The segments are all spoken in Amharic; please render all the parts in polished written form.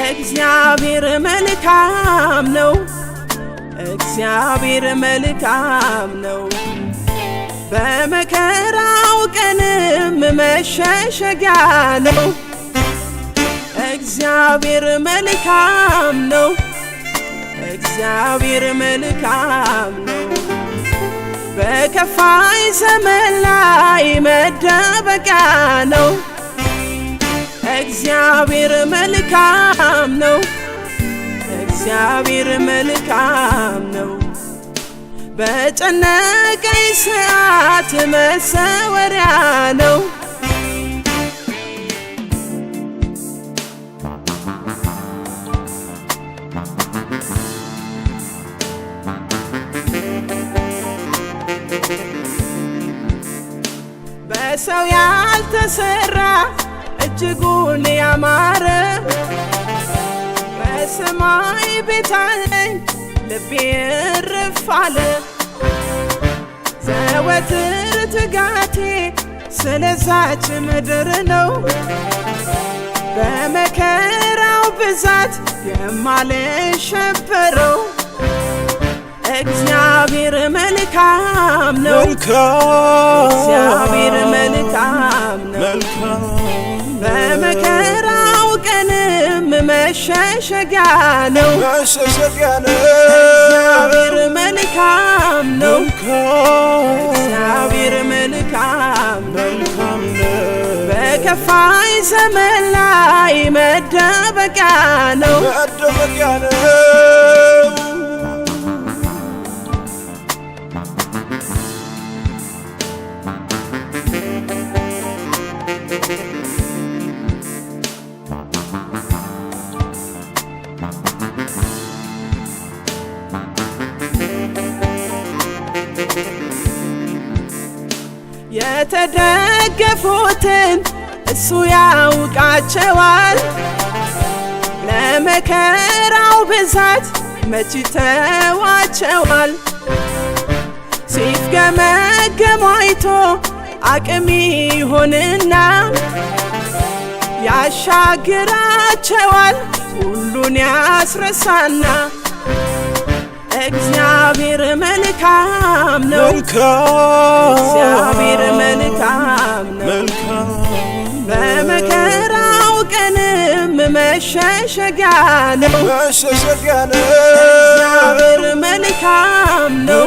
እግዚአብሔር መልካም ነው እግዚአብሔር መልካም ነው በመከራው ቀንም መሸሸጊያ ነው እግዚአብሔር መልካም ነው እግዚአብሔር መልካም ነው በከፋይ ዘመን ላይ መደበቂያ ነው እግዚአብሔር መልካም ነው እግዚአብሔር መልካም ነው በጨነቀኝ ሰዓት መሰወሪያ ነው በሰው ያልተሰራ እጅጉን ያማረ በሰማይ ቤት አለኝ ልቤ እርፍ አለ ዘወትር ትጋቴ ስለዛች ምድር ነው በመከራው ብዛት የማልሸበረው እግዚአብሔር መልካም ነው እግዚአብሔር መልካም ነው በመከራው ቀንም መሸሸጊያ ነው እግዚአብሔር መልካም ነው እግዚአብሔር መልካም ነው በከፋይ ዘመን ላይ መደበቂያ ነው የተደገፉትን እሱ ያውቃቸዋል ለመከራው ብዛት መች ተዋቸዋል ሲፍገመገሙ አይቶ አቅም ይሆንና ያሻግራቸዋል ሁሉን ያስረሳና እግዚአብሔር መልካም ነው እግዚአብሔር መልካም ነው በመከራው ቀንም መሸሸጊያ ነው እግዚአብሔር መልካም ነው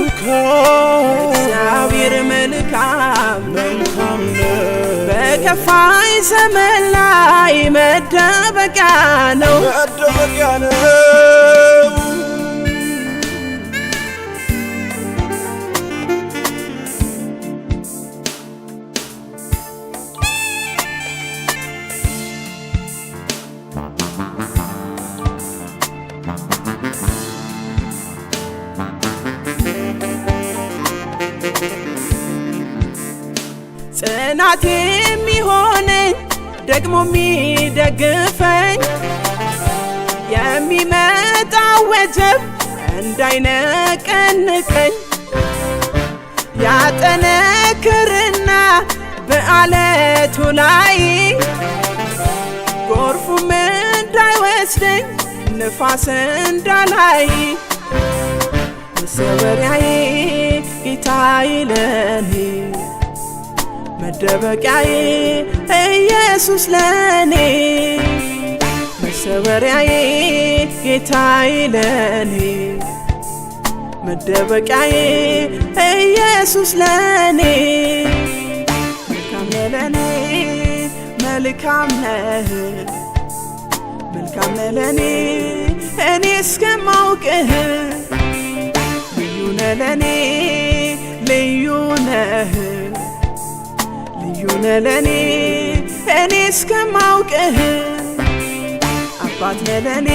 እግዚአብሔር መልካም ነው በከፋይ ዘመን ላይ መደበቂያ ነው ጽናቴ የሚሆነኝ ደግሞ የሚደግፈኝ የሚመጣው ወጀብ እንዳይነቀንቀኝ ያጠነክርና በአለቱ ላይ ጎርፉም እንዳይወስደኝ ንፋስ እንዳላይ መሰወሪያዬ ጌታዬ ለኔ መደበቂያዬ ኢየሱስ ለኔ መሰወሪያዬ ጌታዬ ለኔ መደበቂያዬ ኢየሱስ ለኔ መልካም ለኔ መልካም ነህ መልካም ለኔ እኔ እስከማውቅህ ልዩ ነህ ለኔ ልዩ ነህ ልዩ ነህ ለኔ እኔ እስከማውቅህ አባት ነህ ለኔ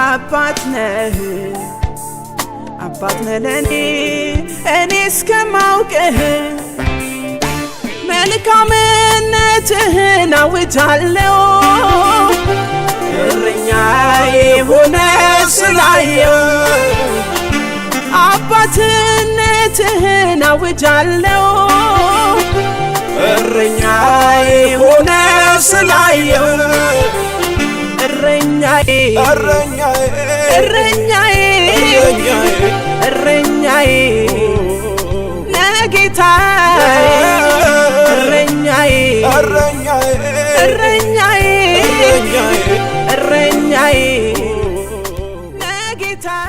አባት ነህ አባት ነህ ለኔ እኔ እስከማውቅህ መልካምነትህን አውጃለሁ እረኛዬ ሆነህ ስላየው አባትነትህን አውጃለሁ እረኛዬ ሆነ ስላየው እረኛዬ እረኛዬ እረኛዬ ነጌታዬ እረኛዬ እረኛዬ እረኛዬ ነጌታዬ